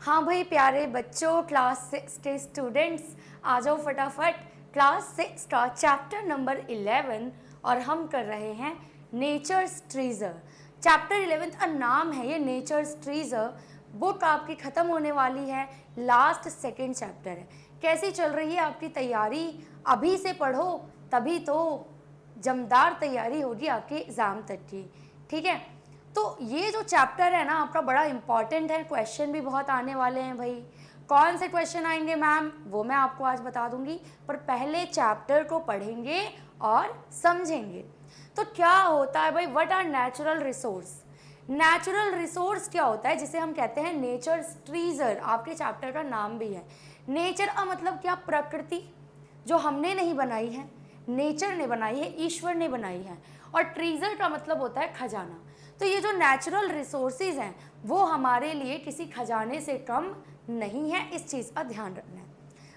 हाँ भाई प्यारे बच्चों, क्लास 6 के स्टूडेंट्स, आ जाओ फटाफट। क्लास 6 का चैप्टर नंबर 11 और हम कर रहे हैं नेचर्स ट्रीजर। चैप्टर 11 का नाम है ये नेचर्स ट्रीजर। बुक आपकी ख़त्म होने वाली है, लास्ट सेकेंड चैप्टर है। कैसी चल रही है आपकी तैयारी? अभी से पढ़ो तभी तो जमदार तैयारी होगी आपके एग्ज़ाम तक की। ठीक है, तो ये जो चैप्टर है ना आपका बड़ा इंपॉर्टेंट है। क्वेश्चन भी बहुत आने वाले हैं भाई। कौन से क्वेश्चन आएंगे मैम, वो मैं आपको आज बता दूंगी, पर पहले चैप्टर को पढ़ेंगे और समझेंगे। तो क्या होता है भाई, what are natural resource? Natural resource क्या होता है, जिसे हम कहते हैं नेचर्स ट्रीजर। आपके चैप्टर का नाम भी है। नेचर का मतलब क्या? प्रकृति, जो हमने नहीं बनाई है, नेचर ने बनाई है, ईश्वर ने बनाई है। और ट्रीजर का मतलब होता है खजाना। तो ये जो नेचुरल रिसोर्सेज हैं वो हमारे लिए किसी खजाने से कम नहीं है, इस चीज़ का ध्यान रखना है।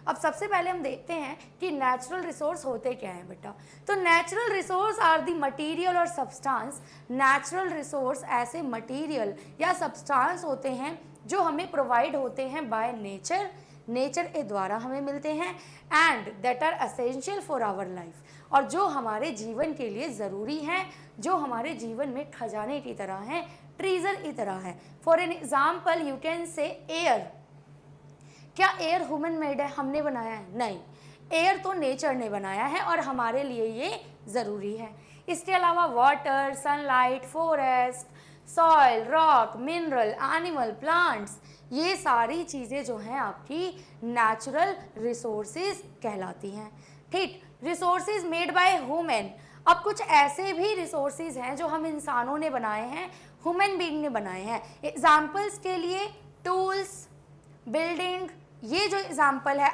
अब सबसे पहले हम देखते हैं कि नेचुरल रिसोर्स होते क्या हैं बेटा। तो natural resource are the material और सब्सटेंस। नेचुरल रिसोर्स ऐसे मटेरियल या सब्सटेंस होते हैं जो हमें प्रोवाइड होते हैं बाय नेचर, नेचर के द्वारा हमें मिलते हैं, and that are essential for our life, और जो हमारे जीवन के लिए ज़रूरी हैं, जो हमारे जीवन में खजाने की तरह हैं, ट्रीजर की तरह है। For an example you can say air. क्या एयर ह्यूमन मेड है, हमने बनाया है? नहीं, एयर तो नेचर ने बनाया है और हमारे लिए ये ज़रूरी है। इसके अलावा water, sunlight, forest, soil, rock, mineral, animal, plants, ये सारी चीज़ें जो हैं आपकी नेचुरल रिसोर्सेज कहलाती हैं। ठीक, रिसोर्सेज मेड बाय ह्यूमन। अब कुछ ऐसे भी रिसोर्सेज हैं जो हम इंसानों ने बनाए हैं, ह्यूमन बीइंग ने बनाए हैं। एग्जाम्पल्स के लिए टूल्स, बिल्डिंग, ये जो एग्जाम्पल है,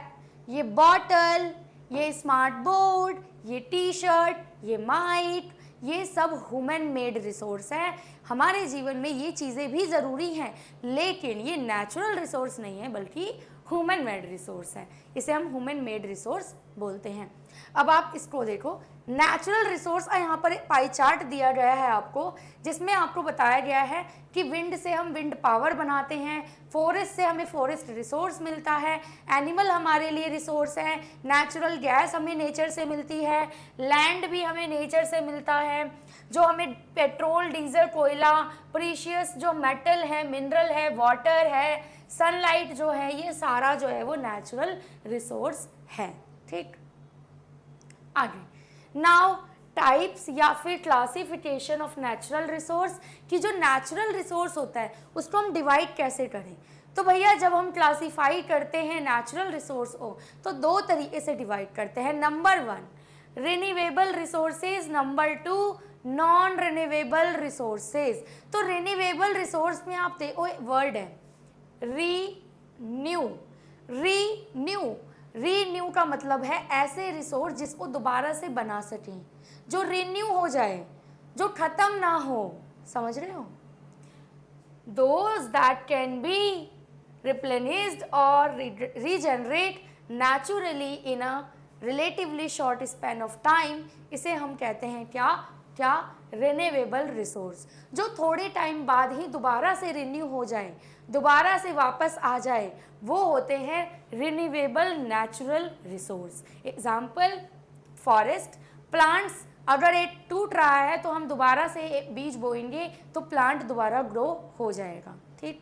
ये बॉटल, ये स्मार्ट बोर्ड, ये टी शर्ट, ये माइक, ये सब ह्यूमन मेड रिसोर्स है। हमारे जीवन में ये चीज़ें भी ज़रूरी हैं, लेकिन ये नेचुरल रिसोर्स नहीं है बल्कि ह्यूमन मेड रिसोर्स है। इसे हम ह्यूमन मेड रिसोर्स बोलते हैं। अब आप इसको देखो, नेचुरल रिसोर्स का यहाँ पर एक पाई चार्ट दिया गया है आपको, जिसमें आपको बताया गया है कि विंड से हम विंड पावर बनाते हैं, फॉरेस्ट से हमें फॉरेस्ट रिसोर्स मिलता है, एनिमल हमारे लिए रिसोर्स है, नेचुरल गैस हमें नेचर से मिलती है, लैंड भी हमें नेचर से मिलता है, जो हमें पेट्रोल, डीजल, कोयला, प्रीशियस जो मेटल है, मिनरल है, वाटर है, सनलाइट जो है, ये सारा जो है वो नेचुरल रिसोर्स है। ठीक, आगे नाउ टाइप्स या फिर क्लासिफिकेशन ऑफ नेचुरल रिसोर्स, कि जो नेचुरल रिसोर्स होता है उसको हम डिवाइड कैसे करें। तो भैया जब हम क्लासीफाई करते हैं नेचुरल रिसोर्स को तो दो तरीके से डिवाइड करते हैं। Number 1 renewable resources, number 2 non renewable resources. तो रिन्यूएबल रिसोर्स में आप देखो वर्ड है रीन्यू। रीन्यू, रीन्यू का मतलब है ऐसे रिसोर्स जिसको दोबारा से बना सकें, जो रिन्यू हो जाए, जो खत्म ना हो। समझ रहे हो? Those that can be replenished or regenerate naturally in a relatively short span of time, इसे हम कहते हैं क्या? क्या? रिन्यूएबल रिसोर्स, जो थोड़े टाइम बाद ही दोबारा से रिन्यू हो जाए, दोबारा से वापस आ जाए, वो होते हैं renewable natural resource. Example forest, plants, अगर एक टूट रहा है तो हम दोबारा से एक बीज बोएंगे तो प्लांट दोबारा ग्रो हो जाएगा। ठीक,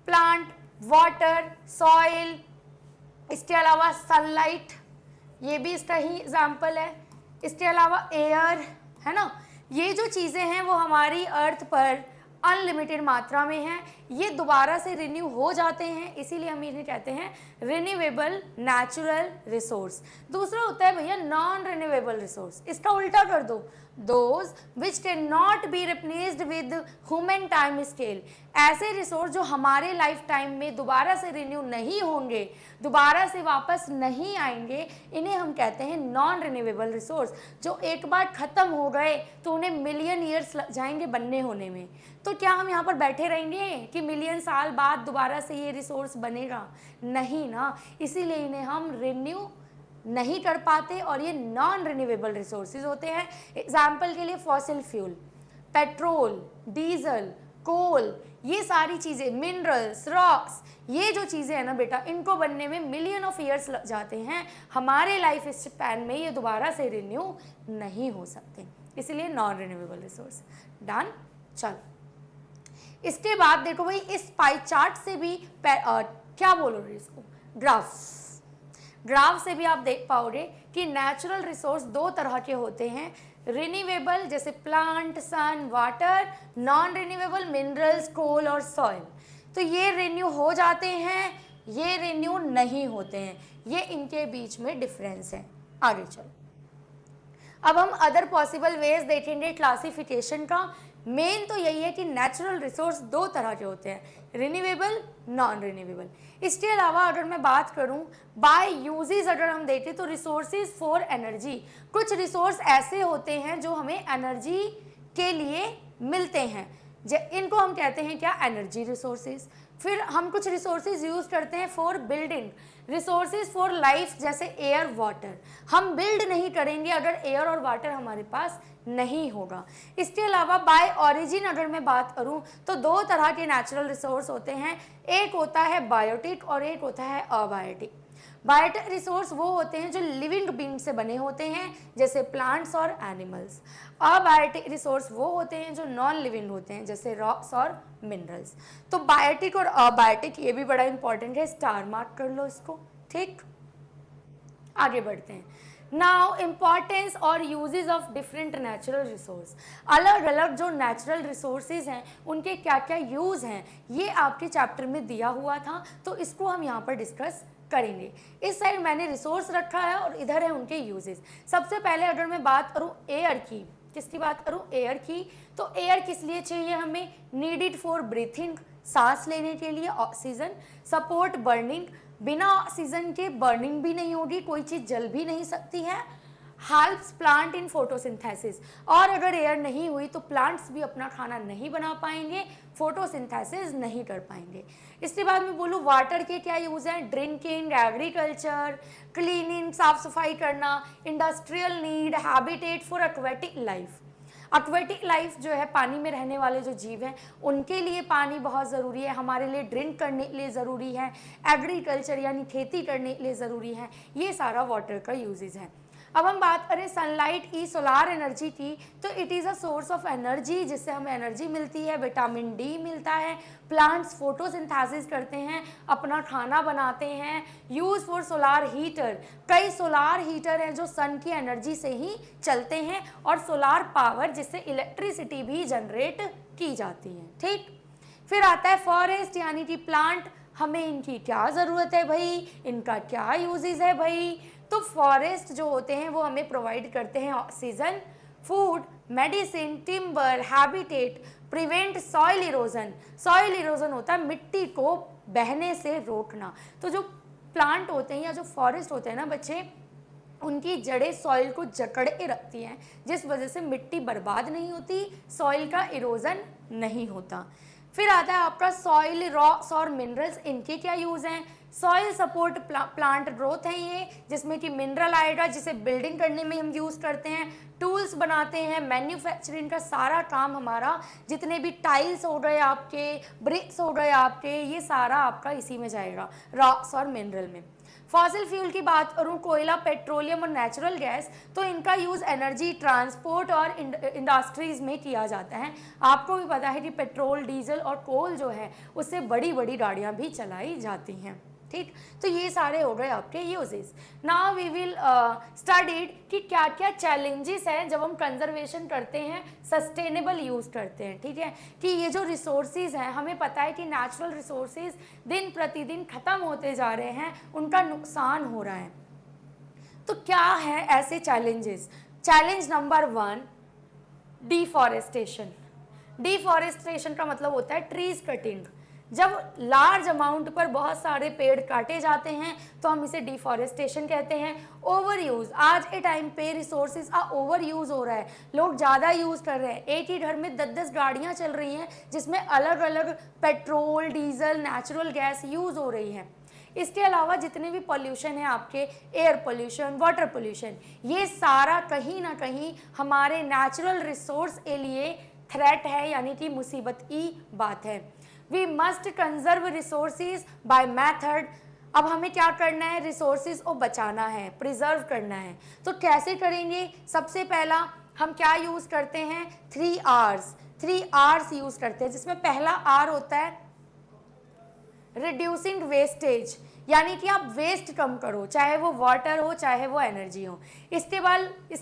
प्लांट, वाटर, सॉइल, इसके अलावा सनलाइट, ये भी इसका ही एग्जाम्पल है। इसके अलावा एयर, है ना, ये जो चीज़ें हैं वो हमारी अर्थ पर अनलिमिटेड मात्रा में हैं, ये दोबारा से रिन्यू हो जाते हैं, इसीलिए हम इन्हें कहते हैं रिन्यूएबल नेचुरल रिसोर्स। दूसरा होता है भैया नॉन रिन्यूएबल रिसोर्स, इसका उल्टा कर दो, those which can not be replaced with human time scale. ऐसे रिसोर्स जो हमारे लाइफ टाइम में दोबारा से रिन्यू नहीं होंगे, दोबारा से वापस नहीं आएंगे, इन्हें हम कहते हैं नॉन रिन्यूएबल रिसोर्स। जो एक बार ख़त्म हो गए तो उन्हें मिलियन ईयर्स लग जाएंगे बनने होने में। तो क्या हम यहाँ पर बैठे रहेंगे कि मिलियन साल बाद दोबारा से ये रिसोर्स बनेगा? नहीं ना, इसीलिए इन्हें हम रिन्यू नहीं कर पाते और ये नॉन रिन्यूएबल रिसोर्सेज होते हैं। एग्जाम्पल के लिए फॉसिल फ्यूल, पेट्रोल, डीजल, कोल, ये सारी चीज़ें, मिनरल्स, रॉक्स, ये जो चीज़ें हैं ना बेटा, इनको बनने में मिलियन ऑफ ईयर्स लग जाते हैं। हमारे लाइफ स्पैन में ये दोबारा से रिन्यू नहीं हो सकते, इसलिए नॉन रिन्यूएबल रिसोर्स। डन। चलो इसके बाद देखो भाई, इस पाई चार्ट से भी क्या बोलोगे इसको, ग्राफ से भी आप देख पाओगे कि नेचुरल रिसोर्स दो तरह के होते हैं, रिन्यूएबल जैसे प्लांट, सन, वाटर, नॉन रिन्यूएबल मिनरल्स, कोल और सॉइल। तो ये रिन्यू हो जाते हैं, ये रिन्यू नहीं होते हैं, ये इनके बीच में डिफरेंस है। आगे चलो, अब हम अदर पॉसिबल वेज देखेंगे क्लासिफिकेशन का। मेन तो यही है कि नेचुरल रिसोर्स दो तरह के होते हैं, रिन्यूएबल, नॉन रिन्यूएबल। इसके अलावा अगर मैं बात करूं बाय यूजेस, अगर हम देखें तो रिसोर्सेज फॉर एनर्जी, कुछ रिसोर्स ऐसे होते हैं जो हमें एनर्जी के लिए मिलते हैं, इनको हम कहते हैं क्या, एनर्जी रिसोर्सेज। फिर हम कुछ रिसोर्सेज यूज करते हैं for building, resources for life जैसे एयर, वाटर। हम बिल्ड नहीं करेंगे अगर एयर और वाटर हमारे पास नहीं होगा। इसके अलावा बाय ओरिजिन अगर मैं बात करूं तो दो तरह के नेचुरल रिसोर्स होते हैं, एक होता है बायोटिक और एक होता है अबायोटिक। बायोटिक रिसोर्स वो होते हैं जो लिविंग बीइंग से बने होते हैं जैसे प्लांट्स और एनिमल्स। अबायोटिक रिसोर्स वो होते हैं जो नॉन लिविंग होते हैं जैसे रॉक्स और मिनरल्स। तो बायोटिक और अबायोटिक ये भी बड़ा इंपॉर्टेंट है, स्टार मार्क कर लो इसको। ठीक, आगे बढ़ते हैं। नाउ इम्पॉर्टेंस और uses of different natural resource, अलग अलग जो नेचुरल रिसोर्सेज हैं उनके क्या क्या यूज़ हैं, ये आपके चैप्टर में दिया हुआ था, तो इसको हम यहाँ पर डिस्कस करेंगे। इस साइड मैंने रिसोर्स रखा है और इधर है उनके यूजेस। सबसे पहले अगर मैं बात करूँ एयर की, किसकी बात करूँ, एयर की, तो एयर किस लिए चाहिए हमें, नीडिड फॉर ब्रीथिंग, सांस लेने के लिए ऑक्सीजन, सपोर्ट बर्निंग, बिना ऑक्सीजन के बर्निंग भी नहीं होगी, कोई चीज़ जल भी नहीं सकती है, हेल्प्स प्लांट इन फोटोसिंथेसिस, और अगर एयर नहीं हुई तो प्लांट्स भी अपना खाना नहीं बना पाएंगे, फोटोसिंथेसिस नहीं कर पाएंगे। इसके बाद मैं बोलूँ वाटर के क्या यूज़ हैं, ड्रिंकिंग, एग्रीकल्चर, क्लीनिंग, साफ सफाई करना, industrial need, habitat for aquatic life. Aquatic life जो है, पानी में रहने वाले जो जीव हैं उनके लिए पानी बहुत ज़रूरी है, हमारे लिए ड्रिंक करने के लिए ज़रूरी है, एग्रीकल्चर यानी खेती करने के लिए ज़रूरी है, ये सारा वाटर का यूजेज है। अब हम बात करें सनलाइट की, सोलार एनर्जी की, तो it is a source of energy जिससे हमें एनर्जी मिलती है, विटामिन डी मिलता है, प्लांट्स फोटोसिंथेसिस करते हैं, अपना खाना बनाते हैं। यूज़ फॉर सोलार हीटर, कई सोलार हीटर हैं जो सन की एनर्जी से ही चलते हैं, और सोलार पावर जिससे इलेक्ट्रिसिटी भी जनरेट की जाती है। ठीक, फिर आता है फॉरेस्ट यानी कि प्लांट, हमें इनकी क्या ज़रूरत है भाई, इनका क्या यूजेस है भाई, तो फॉरेस्ट जो होते हैं वो हमें प्रोवाइड करते हैं oxygen, food, medicine, timber, habitat, prevent soil erosion. Soil erosion होता है मिट्टी को बहने से रोकना। तो जो प्लांट होते हैं या जो फॉरेस्ट होते हैं ना बच्चे, उनकी जड़ें सॉइल को जकड़ के रखती हैं, जिस वजह से मिट्टी बर्बाद नहीं होती, सॉइल का इरोजन नहीं होता। फिर आता है आपका सॉइल, रॉक्स और मिनरल्स, इनके क्या यूज़ हैं, सॉइल सपोर्ट प्लांट ग्रोथ है ये, जिसमें कि मिनरल आएगा जिसे बिल्डिंग करने में हम यूज़ करते हैं, टूल्स बनाते हैं, मैन्युफैक्चरिंग का सारा काम हमारा, जितने भी टाइल्स हो गए आपके, ब्रिक्स हो गए आपके, ये सारा आपका इसी में जाएगा, रॉक्स और मिनरल में। फॉसिल फ्यूल की बात करूँ, कोयला, पेट्रोलियम और नेचुरल गैस, तो इनका यूज़ एनर्जी, ट्रांसपोर्ट और इंडस्ट्रीज़ में किया जाता है। आपको भी पता है कि पेट्रोल, डीजल और कोल जो है उससे बड़ी बड़ी गाड़ियाँ भी चलाई जाती हैं। ठीक, तो ये सारे हो गए आपके uses. Now we will studied कि क्या क्या चैलेंजेस हैं जब हम कंजर्वेशन करते हैं, सस्टेनेबल यूज़ करते हैं। ठीक है, कि ये जो रिसोर्सेज हैं, हमें पता है कि नेचुरल रिसोर्सेज दिन प्रतिदिन ख़त्म होते जा रहे हैं, उनका नुकसान हो रहा है। तो क्या है ऐसे challenges? Challenge number 1, deforestation. Deforestation का मतलब होता है ट्रीज कटिंग। जब लार्ज अमाउंट पर बहुत सारे पेड़ काटे जाते हैं तो हम इसे डिफॉरेस्टेशन कहते हैं। ओवर यूज़, आज के टाइम पे रिसोर्सेज का ओवर यूज़ हो रहा है, लोग ज़्यादा यूज़ कर रहे हैं। एक ही घर में 10-10 गाड़ियाँ चल रही हैं जिसमें अलग अलग petrol, diesel, natural gas use हो रही हैं। इसके अलावा जितने भी पॉल्यूशन है आपके, एयर पॉल्यूशन, वाटर पॉल्यूशन, ये सारा कहीं ना कहीं हमारे नेचुरल रिसोर्स के लिए थ्रेट है, यानी कि मुसीबत की बात है। We must conserve resources by method. अब हमें क्या करना है, रिसोर्सेज को बचाना है, प्रिजर्व करना है। तो कैसे करेंगे, सबसे पहला हम क्या यूज़ करते हैं, 3 R's। 3 R's यूज़ करते हैं, जिसमें पहला R होता है रिड्यूसिंग वेस्टेज, यानी कि आप वेस्ट कम करो, चाहे वो वाटर हो चाहे वो एनर्जी हो। इसके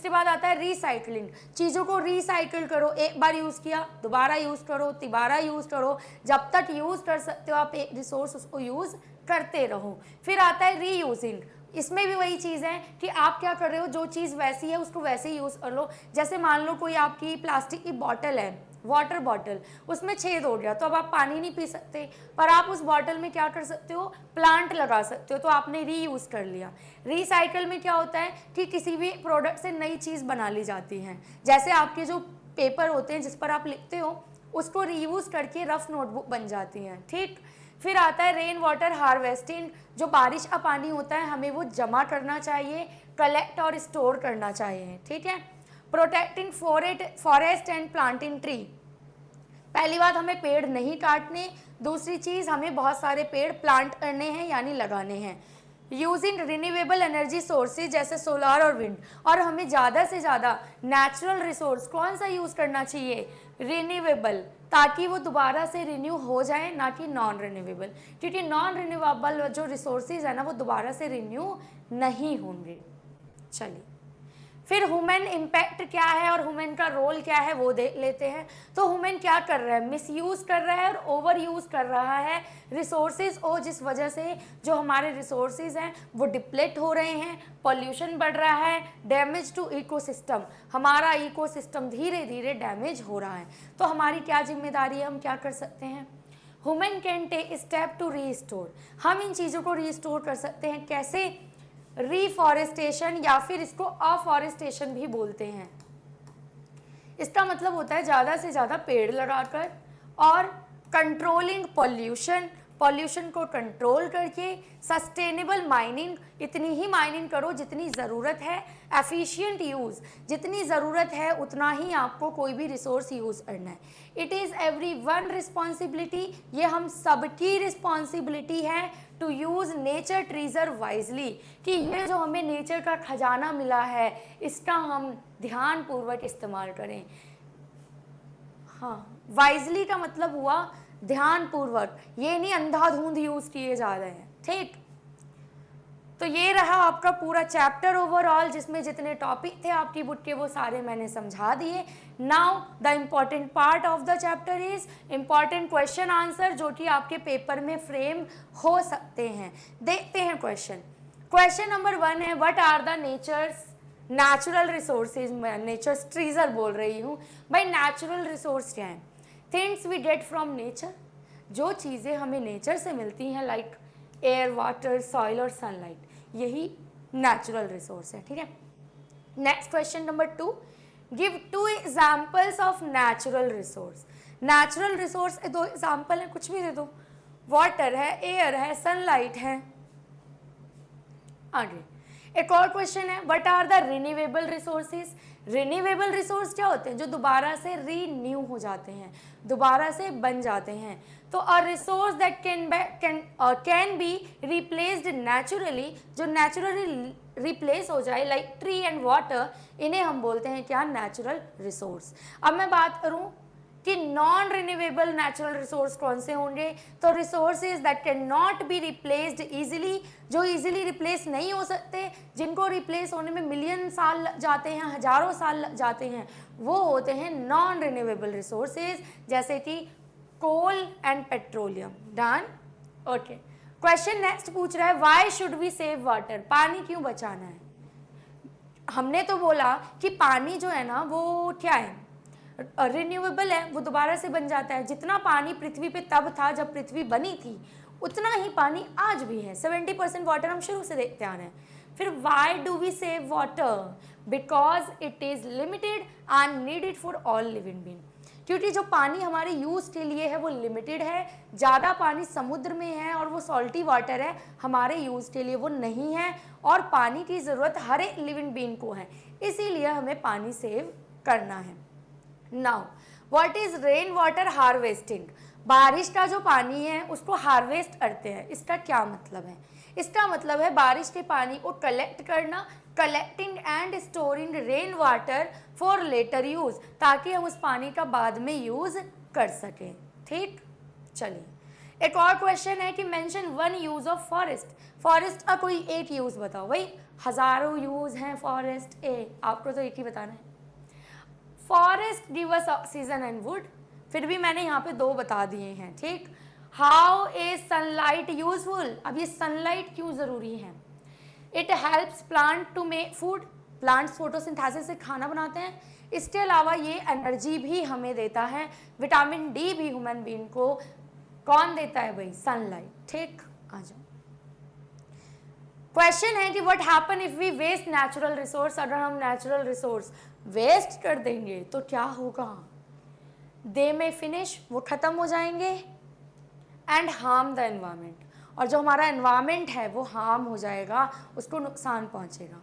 बाद आता है रिसाइकलिंग, चीज़ों को रिसाइकिल करो, एक बार यूज़ किया दोबारा यूज़ करो, तिबारा यूज़ करो, जब तक यूज़ कर सकते हो आप एक रिसोर्स उसको यूज़ करते रहो। फिर आता है रीयूजिंग, इसमें भी वही चीज़ है कि आप क्या कर रहे हो, जो चीज़ वैसी है उसको वैसे ही यूज़ कर लो। जैसे मान लो कोई आपकी प्लास्टिक की बॉटल है, वाटर बॉटल, उसमें छेद हो गया तो अब आप पानी नहीं पी सकते, पर आप उस बॉटल में क्या कर सकते हो, प्लांट लगा सकते हो, तो आपने रीयूज़ कर लिया। रिसाइकल में क्या होता है कि किसी भी प्रोडक्ट से नई चीज़ बना ली जाती है, जैसे आपके जो पेपर होते हैं जिस पर आप लिखते हो उसको रीयूज़ करके रफ नोटबुक बन जाती हैं, ठीक। फिर आता है रेन वाटर हार्वेस्टिंग, जो बारिश का पानी होता है हमें वो जमा करना चाहिए, कलेक्ट और स्टोर करना चाहिए, ठीक है। Protecting forest and planting tree, पहली बात हमें पेड़ नहीं काटने, दूसरी चीज़ हमें बहुत सारे पेड़ प्लांट करने हैं यानी लगाने हैं। यूजिंग रिन्यूएबल एनर्जी सोर्सेज जैसे सोलार और विंड, और हमें ज़्यादा से ज़्यादा नेचुरल रिसोर्स कौन सा यूज़ करना चाहिए, रिन्यूएबल, ताकि वो दोबारा से रिन्यू हो जाए, ना कि नॉन रिन्यूएबल, क्योंकि नॉन रिन्यूएबल जो रिसोर्सेज है ना वो दोबारा से रिन्यू नहीं होंगे। चलिए, फिर ह्यूमन इम्पैक्ट क्या है और ह्यूमन का रोल क्या है वो देख लेते हैं। तो ह्यूमन क्या कर रहा है, मिसयूज़ कर रहा है और ओवर यूज़ कर रहा है रिसोर्सेज को, जिस वजह से जो हमारे रिसोर्सेज हैं वो डिप्लेट हो रहे हैं, पॉल्यूशन बढ़ रहा है, डैमेज टू इकोसिस्टम, हमारा इकोसिस्टम धीरे धीरे डैमेज हो रहा है। तो हमारी क्या जिम्मेदारी है, हम क्या कर सकते हैं, human can take step to restore, हम इन चीज़ों को रीस्टोर कर सकते हैं। कैसे, रीफॉरेस्टेशन, या फिर इसको अफॉरेस्टेशन भी बोलते हैं। इसका मतलब होता है ज़्यादा से ज़्यादा पेड़ लगाकर और कंट्रोलिंग पॉल्यूशन को कंट्रोल करके, सस्टेनेबल माइनिंग, इतनी ही माइनिंग करो जितनी ज़रूरत है, एफिशिएंट यूज़, जितनी ज़रूरत है उतना ही आपको कोई भी रिसोर्स यूज़ करना है। इट इज़ एवरीवन रिस्पॉन्सिबिलिटी, ये हम सबकी रिस्पॉन्सिबिलिटी है to use nature treasure wisely, कि ये जो हमें नेचर का खजाना मिला है इसका हम ध्यानपूर्वक इस्तेमाल करें। हाँ, वाइजली का मतलब हुआ ध्यानपूर्वक, ये नहीं अंधाधुंध यूज़ किए जा रहे हैं, ठीक। तो ये रहा आपका पूरा चैप्टर ओवरऑल, जिसमें जितने टॉपिक थे आपकी बुक के वो सारे मैंने समझा दिए। Now the important part of the chapter is important question answer, जो कि आपके पेपर में फ्रेम हो सकते हैं। देखते हैं क्वेश्चन नंबर 1 है, what are the natural resources, मैं नेचर्स ट्रीजर बोल रही हूँ भाई। नेचुरल रिसोर्स क्या है, things we get from nature, जो चीज़ें हमें नेचर से मिलती हैं, लाइक एयर, वाटर, सॉइल और सनलाइट, यही नेचुरल रिसोर्स है, ठीक है। Next question number 2, give 2 examples of natural resource. Natural resource के 2 एग्जाम्पल हैं, कुछ भी दे दो, वाटर है, एयर है, सनलाइट है। आगे एक और क्वेश्चन है, what are the renewable resources. Renewable resource क्या होते हैं, जो दोबारा से रीन्यू हो जाते हैं, दोबारा से बन जाते हैं। तो a resource that can be replaced naturally, जो नेचुरली रिप्लेस हो जाए, लाइक ट्री एंड वाटर, इन्हें हम बोलते हैं क्या, नेचुरल रिसोर्स। अब मैं बात करूं कि नॉन रिन्यूएबल नेचुरल रिसोर्स कौन से होंगे, तो resources that can not be replaced easily, जो इजीली रिप्लेस नहीं हो सकते, जिनको रिप्लेस होने में मिलियन साल लग जाते हैं, हजारों साल लग जाते हैं, वो होते हैं नॉन रिन्यूएबल रिसोर्सेज, जैसे कि coal and petroleum. Done, okay. Question next पूछ रहा है, why should we save water, पानी क्यों बचाना है। हमने तो बोला कि पानी जो है ना वो क्या है, रिन्यूएबल है, वो दोबारा से बन जाता है। जितना पानी पृथ्वी पे तब था जब पृथ्वी बनी थी, उतना ही पानी आज भी है। 70% वाटर हम शुरू से देखते आ रहे हैं। फिर why do we save water, because it is limited and needed for all living being, क्योंकि जो पानी हमारे यूज़ के लिए है वो लिमिटेड है। ज़्यादा पानी समुद्र में है और वो सॉल्टी वाटर है, हमारे यूज़ के लिए वो नहीं है, और पानी की ज़रूरत हर एक लिविंग बीइंग को है, इसीलिए हमें पानी सेव करना है। Now what is rain water harvesting, बारिश का जो पानी है उसको हार्वेस्ट करते हैं, इसका क्या मतलब है? इसका मतलब है बारिश के पानी को कलेक्ट करना, collecting and storing rain water for later use, ताकि हम उस पानी का बाद में यूज कर सकें। ठीक, चलिए एक और क्वेश्चन है कि mention one use of forest. Forest का कोई एक यूज बताओ। भाई हजारों यूज हैं फॉरेस्ट, आपको तो एक ही बताना है। Forest give us oxygen and would, फिर भी मैंने यहाँ पे 2 बता दिए हैं। ठीक, हाउ इज सनलाइट यूजफुल, अब ये सनलाइट क्यों जरूरी है? It helps plant to make food, plants photosynthesis से खाना बनाते हैं। इसके अलावा ये एनर्जी भी हमें देता है, विटामिन डी भी ह्यूमन बीइंग को कौन देता है? भाई सनलाइट। ठीक, आ जाओ। क्वेश्चन है कि what happen if we waste natural resource, अगर हम नेचुरल रिसोर्स वेस्ट कर देंगे तो क्या होगा? दे में फिनिश, वो खत्म हो जाएंगे, एंड हार्म द एनवायरमेंट, और जो हमारा एनवायरमेंट है वो हार्म हो जाएगा, उसको नुकसान पहुंचेगा।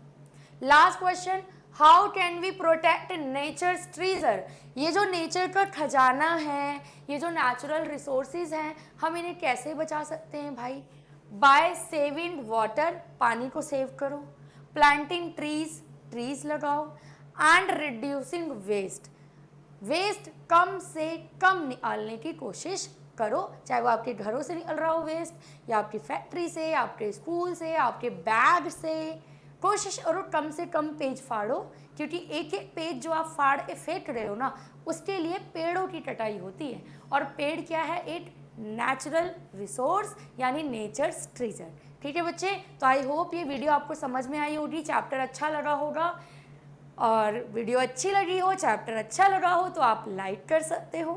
Last question, how can we protect nature's treasure, ये जो नेचर का खजाना है, ये जो नेचुरल रिसोर्सेज हैं, हम इन्हें कैसे बचा सकते हैं भाई? बाय सेविंग वाटर, पानी को सेव करो, प्लांटिंग ट्रीज, ट्रीज लगाओ, एंड रिड्यूसिंग वेस्ट, वेस्ट कम से कम निकालने की कोशिश करो, चाहे वो आपके घरों से निकल रहा हो वेस्ट, या आपकी फैक्ट्री से, आपके स्कूल से, आपके बैग से। कोशिश करो कम से कम पेज फाड़ो, क्योंकि एक एक पेज जो आप फाड़ के फेंक रहे हो ना, उसके लिए पेड़ों की कटाई होती है, और पेड़ क्या है? एक नेचुरल रिसोर्स, यानी नेचर्स ट्रीजर। ठीक है बच्चे, तो आई होप ये वीडियो आपको समझ में आई होगी, चैप्टर अच्छा लगा होगा, और वीडियो अच्छी लगी हो, चैप्टर अच्छा लगा हो तो आप लाइक कर सकते हो।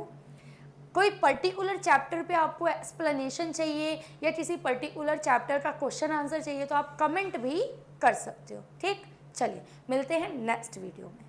कोई पर्टिकुलर चैप्टर पे आपको एक्सप्लेनेशन चाहिए या किसी पर्टिकुलर चैप्टर का क्वेश्चन आंसर चाहिए तो आप कमेंट भी कर सकते हो। ठीक, चलिए मिलते हैं नेक्स्ट वीडियो में।